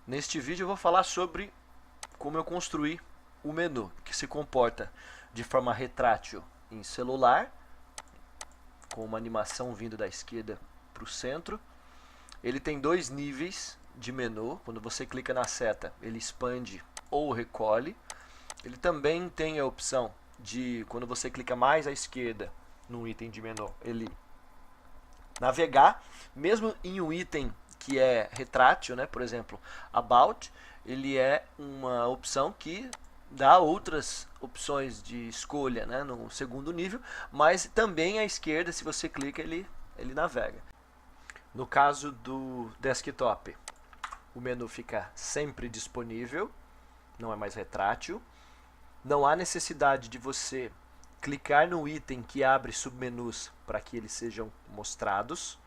Neste vídeo eu vou falar sobre como eu construí o menu, que se comporta de forma retrátil em celular, com uma animação vindo da esquerda para o centro. Ele tem dois níveis de menu. Quando você clica na seta, ele expande ou recolhe. Ele também tem a opção de, quando você clica mais à esquerda no item de menu, ele navegar, mesmo em um item que é retrátil, né? Por exemplo, About, ele é uma opção que dá outras opções de escolha, né, no segundo nível, mas também à esquerda, se você clica, ele navega. No caso do desktop, o menu fica sempre disponível, não é mais retrátil. Não há necessidade de você clicar no item que abre submenus para que eles sejam mostrados.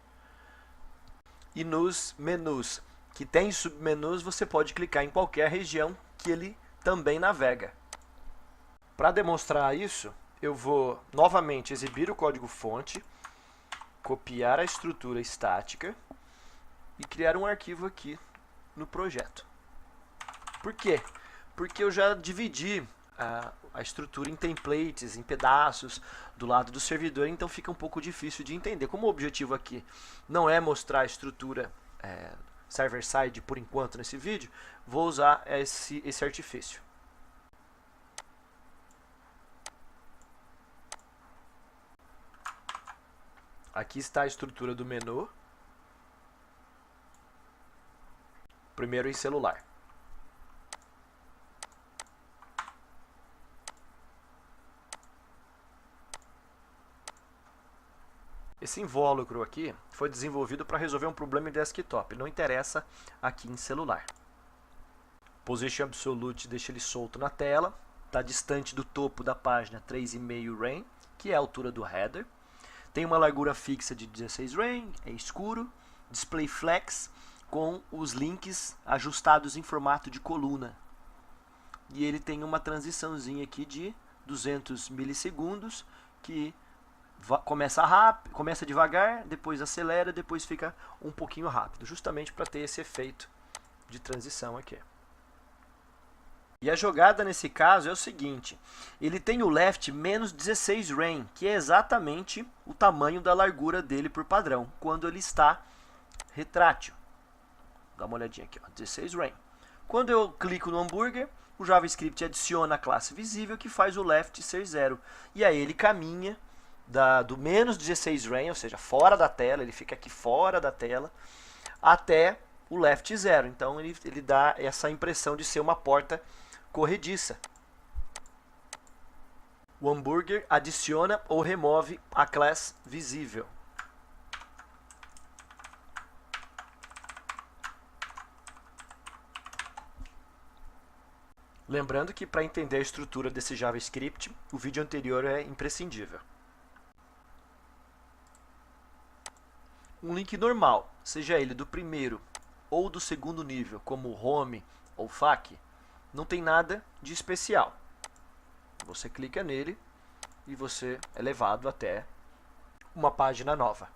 E nos menus que tem submenus, você pode clicar em qualquer região que ele também navega. Para demonstrar isso, eu vou novamente exibir o código-fonte, copiar a estrutura estática e criar um arquivo aqui no projeto. Por quê? Porque eu já dividi a estrutura em templates, em pedaços do lado do servidor, então fica um pouco difícil de entender. Como o objetivo aqui não é mostrar a estrutura server-side por enquanto nesse vídeo, vou usar esse artifício. Aqui está a estrutura do menu, primeiro em celular. Esse invólucro aqui foi desenvolvido para resolver um problema em desktop, não interessa aqui em celular. Position Absolute deixa ele solto na tela, está distante do topo da página 3,5 REM, que é a altura do header. Tem uma largura fixa de 16 REM, é escuro. Display Flex com os links ajustados em formato de coluna. E ele tem uma transiçãozinha aqui de 200 milissegundos que começa rápido, começa devagar, depois acelera, depois fica um pouquinho rápido, justamente para ter esse efeito de transição aqui. E a jogada nesse caso é o seguinte, ele tem o left menos 16 REM, que é exatamente o tamanho da largura dele por padrão, quando ele está retrátil. Dá uma olhadinha aqui, ó, 16 REM. Quando eu clico no hambúrguer, o JavaScript adiciona a classe visível que faz o left ser 0. E aí ele caminha do menos 16 REM, ou seja, fora da tela, ele fica aqui fora da tela, até o left 0. Então ele dá essa impressão de ser uma porta corrediça. O hambúrguer adiciona ou remove a classe visível. Lembrando que para entender a estrutura desse JavaScript, o vídeo anterior é imprescindível. Um link normal, seja ele do primeiro ou do segundo nível, como Home ou FAQ, não tem nada de especial. Você clica nele e você é levado até uma página nova.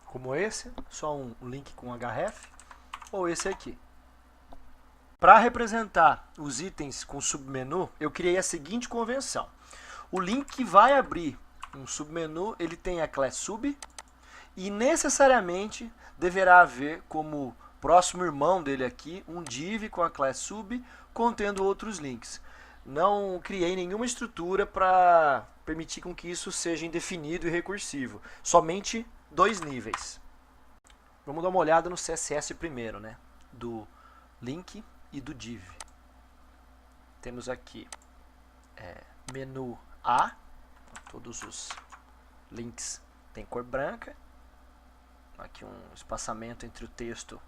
Como esse, só um link com href, ou esse aqui. Para representar os itens com submenu, eu criei a seguinte convenção. O link que vai abrir um submenu, ele tem a classe sub e necessariamente deverá haver como próximo irmão dele aqui um div com a classe sub contendo outros links. Não criei nenhuma estrutura para permitir com que isso seja indefinido e recursivo. Somente dois níveis. Vamos dar uma olhada no CSS primeiro, né? Do link e do div. Temos aqui menu A, todos os links têm cor branca. Aqui um espaçamento entre o texto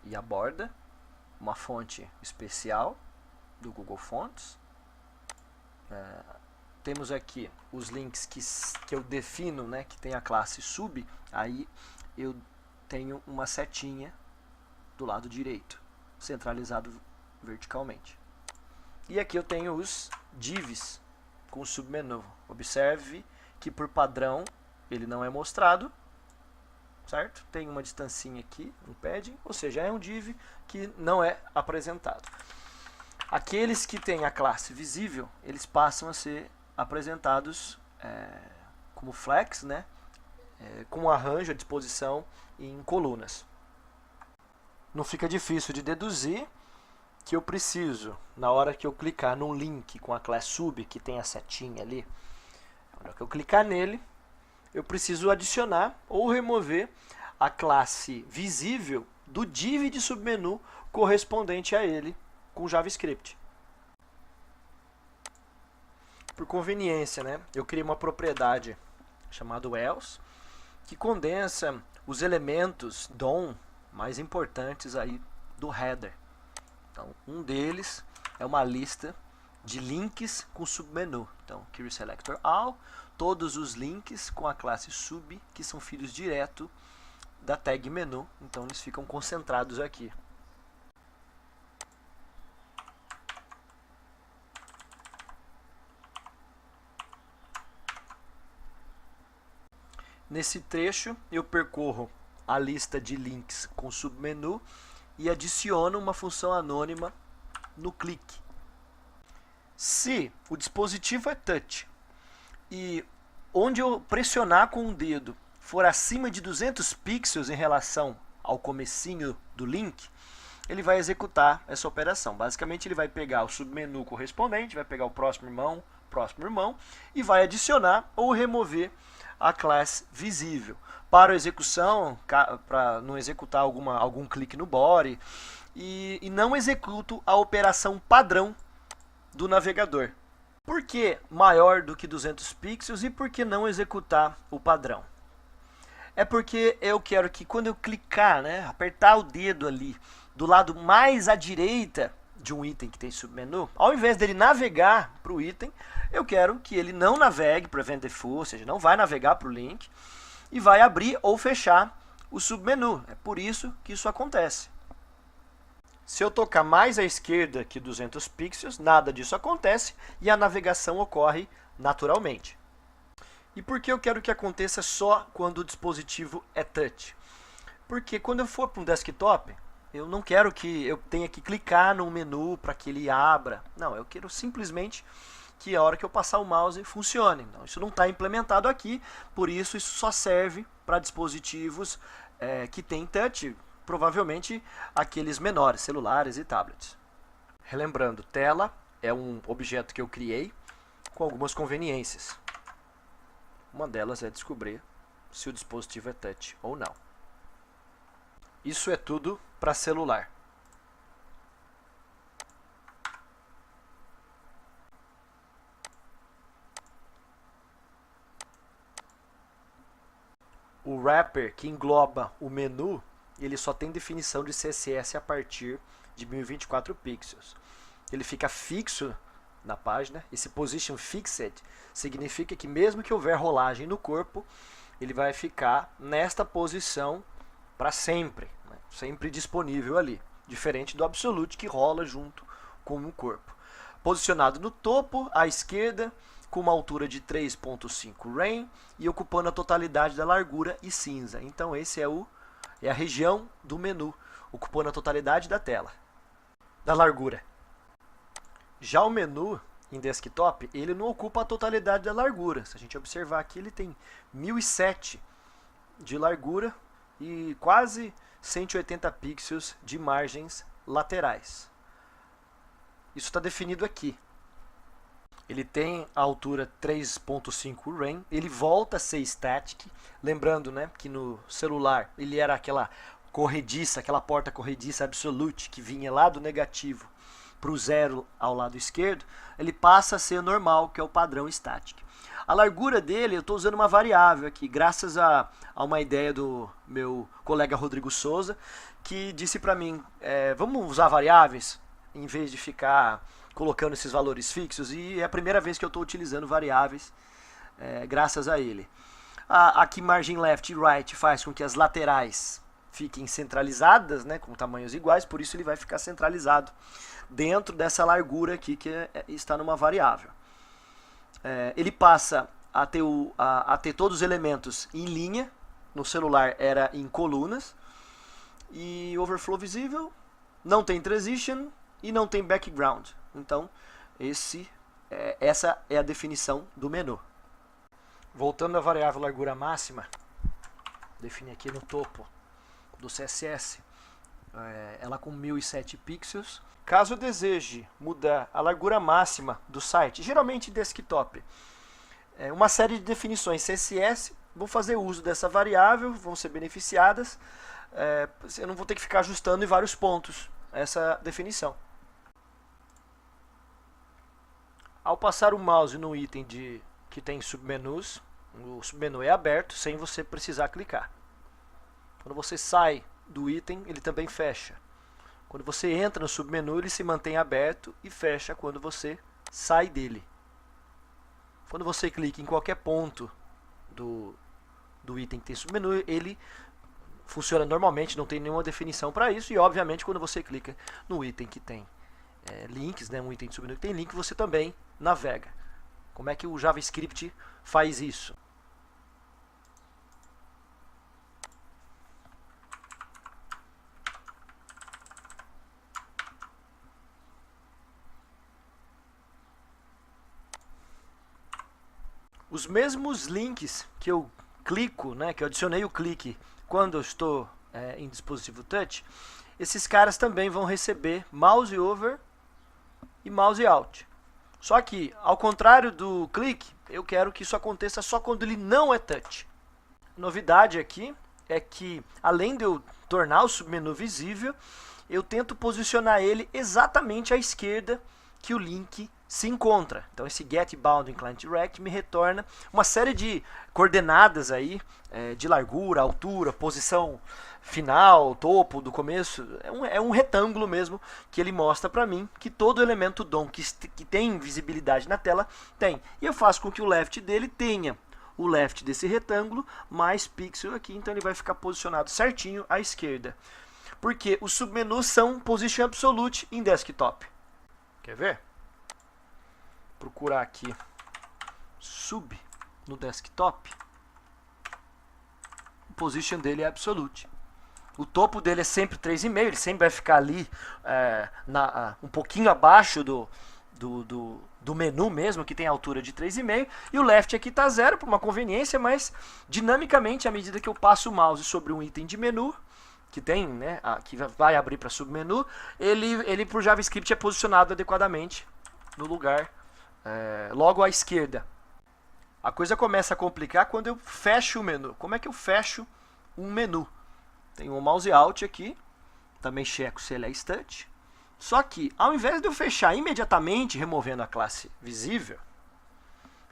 e a borda. Uma fonte especial do Google Fonts. Temos aqui os links que eu defino, né, que tem a classe sub. Aí eu tenho uma setinha do lado direito, centralizado verticalmente. E aqui eu tenho os divs com submenu. Observe que por padrão ele não é mostrado, certo? Tem uma distancinha aqui, um padding, ou seja, é um div que não é apresentado. Aqueles que têm a classe visível, eles passam a ser apresentados como flex, né? Com um arranjo à disposição em colunas. Não fica difícil de deduzir que eu preciso, na hora que eu clicar num link com a classe sub, que tem a setinha ali, na hora que eu clicar nele, eu preciso adicionar ou remover a classe visível do div de submenu correspondente a ele com JavaScript. Por conveniência, né, eu criei uma propriedade chamada else, que condensa os elementos DOM mais importantes aí do header. Então, um deles é uma lista de links com submenu. Então, querySelector all, todos os links com a classe sub, que são filhos direto da tag menu. Então, eles ficam concentrados aqui. Nesse trecho, eu percorro a lista de links com submenu e adiciono uma função anônima no clique. Se o dispositivo é touch e onde eu pressionar com o dedo for acima de 200 pixels em relação ao comecinho do link, ele vai executar essa operação. Basicamente, ele vai pegar o submenu correspondente, vai pegar o próximo irmão e vai adicionar ou remover a classe visível. Para a execução, para não executar algum clique no body, e não executo a operação padrão do navegador. Por que maior do que 200 pixels e por que não executar o padrão? É porque eu quero que quando eu clicar, né, apertar o dedo ali do lado mais à direita de um item que tem submenu, ao invés dele navegar para o item, eu quero que ele não navegue para o event default, ou seja, não vai navegar para o link, e vai abrir ou fechar o submenu. É por isso que isso acontece. Se eu tocar mais à esquerda que 200 pixels, nada disso acontece e a navegação ocorre naturalmente. E por que eu quero que aconteça só quando o dispositivo é touch? Porque quando eu for para um desktop, eu não quero que eu tenha que clicar no menu para que ele abra. Não, eu quero simplesmente que a hora que eu passar o mouse funcione. Então, isso não está implementado aqui, por isso só serve para dispositivos que têm touch, provavelmente aqueles menores, celulares e tablets. Relembrando, tela é um objeto que eu criei com algumas conveniências. Uma delas é descobrir se o dispositivo é touch ou não. Isso é tudo para celular. O wrapper que engloba o menu, ele só tem definição de CSS a partir de 1024 pixels. Ele fica fixo na página. Esse position fixed significa que mesmo que houver rolagem no corpo, ele vai ficar nesta posição para sempre, né? Sempre disponível ali, diferente do absolute que rola junto com o corpo. Posicionado no topo, à esquerda, com uma altura de 3.5 rem e ocupando a totalidade da largura e cinza. Então esse é a região do menu, ocupando a totalidade da tela, da largura. Já o menu em desktop, ele não ocupa a totalidade da largura. Se a gente observar aqui, ele tem 1007 de largura e quase 180 pixels de margens laterais. Isso está definido aqui. Ele tem a altura 3.5 rem, ele volta a ser static, lembrando, né, que no celular ele era aquela corrediça, aquela porta corrediça absolute que vinha lá do negativo para o zero ao lado esquerdo, ele passa a ser normal, que é o padrão static. A largura dele, eu estou usando uma variável aqui, graças a uma ideia do meu colega Rodrigo Souza, que disse para mim, vamos usar variáveis em vez de ficar colocando esses valores fixos, e é a primeira vez que eu estou utilizando variáveis graças a ele. Aqui margem left e right faz com que as laterais fiquem centralizadas, né, com tamanhos iguais, por isso ele vai ficar centralizado dentro dessa largura aqui que está numa variável. Ele passa a ter todos os elementos em linha, no celular era em colunas. E overflow visível, não tem transition e não tem background. Então, essa é a definição do menu. Voltando à variável largura máxima, defini aqui no topo do CSS, ela com 1007 pixels. Caso eu deseje mudar a largura máxima do site, geralmente desktop, uma série de definições CSS vão fazer uso dessa variável, vão ser beneficiadas. Eu não vou ter que ficar ajustando em vários pontos essa definição. Ao passar o mouse no item que tem submenus, o submenu é aberto sem você precisar clicar. Quando você sai do item, ele também fecha. Quando você entra no submenu, ele se mantém aberto e fecha quando você sai dele. Quando você clica em qualquer ponto do item que tem submenu, ele funciona normalmente, não tem nenhuma definição para isso. E obviamente quando você clica no item que tem links, né, um item de submenu que tem link, você também navega. Como é que o JavaScript faz isso? Os mesmos links que eu clico, né, que eu adicionei o clique quando eu estou em dispositivo touch, esses caras também vão receber mouse over e mouse out. Só que, ao contrário do clique, eu quero que isso aconteça só quando ele não é touch. Novidade aqui é que, além de eu tornar o submenu visível, eu tento posicionar ele exatamente à esquerda que o link se encontra. Então esse get bounding client direct me retorna uma série de coordenadas aí, de largura, altura, posição final, topo, do começo. É um retângulo mesmo que ele mostra para mim que todo elemento DOM que tem visibilidade na tela tem. E eu faço com que o left dele tenha o left desse retângulo mais pixel aqui, então ele vai ficar posicionado certinho à esquerda. Porque os submenus são position absolute em desktop. Quer ver? Procurar aqui sub no desktop, o position dele é absolute. O topo dele é sempre 3,5, ele sempre vai ficar ali um pouquinho abaixo do menu mesmo, que tem altura de 3,5, e o left aqui está 0 por uma conveniência, mas dinamicamente, à medida que eu passo o mouse sobre um item de menu, que tem, né, que vai abrir para submenu, ele por JavaScript é posicionado adequadamente no lugar logo à esquerda. A coisa começa a complicar quando eu fecho o menu. Como é que eu fecho um menu? Tem um mouse alt aqui, também checo se ele é instante. Só que, ao invés de eu fechar imediatamente, removendo a classe visível,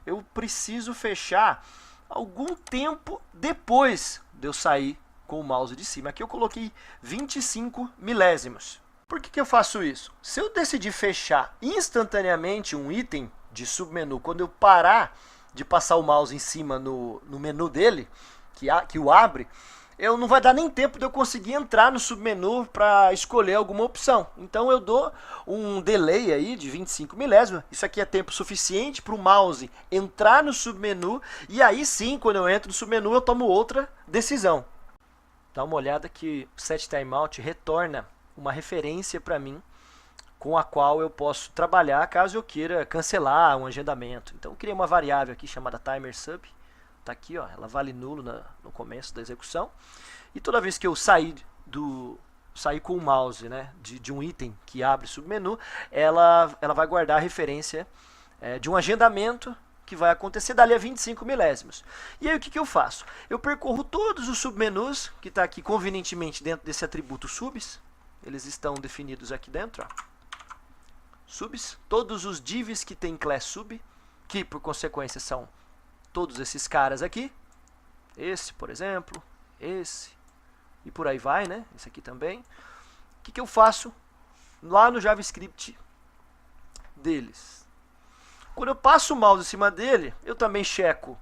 eu preciso fechar algum tempo depois de eu sair com o mouse de cima. Aqui eu coloquei 25 milésimos. Por que eu faço isso? Se eu decidir fechar instantaneamente um item de submenu, quando eu parar de passar o mouse em cima no menu dele, que o abre, eu não vai dar nem tempo de eu conseguir entrar no submenu para escolher alguma opção. Então eu dou um delay aí de 25 milésimos. Isso aqui é tempo suficiente para o mouse entrar no submenu, e aí sim, quando eu entro no submenu, eu tomo outra decisão. Dá uma olhada que o setTimeout retorna uma referência para mim com a qual eu posso trabalhar caso eu queira cancelar um agendamento. Então eu criei uma variável aqui chamada timerSub. Está aqui, ó, ela vale nulo no começo da execução. E toda vez que eu sair com o mouse, né, de um item que abre submenu, ela vai guardar a referência de um agendamento que vai acontecer dali a 25 milésimos. E aí o que eu faço? Eu percorro todos os submenus que está aqui convenientemente dentro desse atributo subs. Eles estão definidos aqui dentro, ó. Subs, todos os divs que tem class sub, que por consequência são todos esses caras aqui. Esse, por exemplo, esse, e por aí vai, né? Esse aqui também. O que eu faço lá no JavaScript deles? Quando eu passo o mouse em cima dele, eu também checo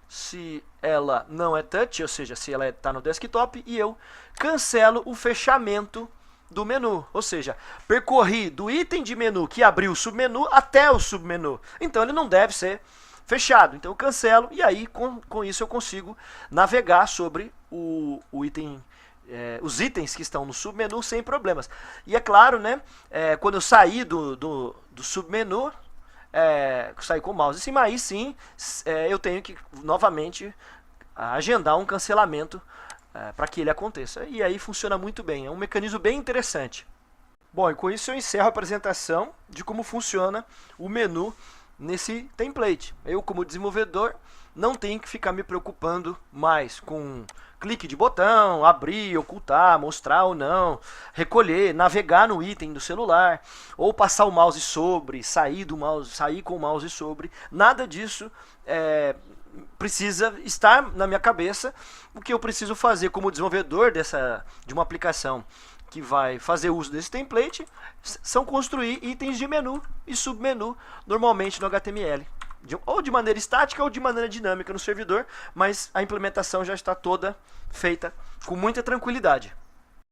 se ela não é touch, ou seja, se ela está no desktop, e eu cancelo o fechamento do menu, ou seja, percorri do item de menu que abriu o submenu até o submenu. Então ele não deve ser fechado. Então eu cancelo e aí com isso eu consigo navegar sobre o item, os itens que estão no submenu sem problemas. E é claro, né, quando eu sair do submenu, sair com o mouse em cima, aí sim eu tenho que novamente agendar um cancelamento para que ele aconteça. E aí funciona muito bem, é um mecanismo bem interessante. Bom, e com isso eu encerro a apresentação de como funciona o menu nesse template. Eu, como desenvolvedor, não tenho que ficar me preocupando mais com clique de botão, abrir, ocultar, mostrar ou não, recolher, navegar no item do celular, ou passar o mouse sobre, sair com o mouse sobre. Nada disso precisa estar na minha cabeça. O que eu preciso fazer como desenvolvedor de uma aplicação que vai fazer uso desse template são construir itens de menu e submenu, normalmente no HTML. Ou de maneira estática ou de maneira dinâmica no servidor, mas a implementação já está toda feita com muita tranquilidade.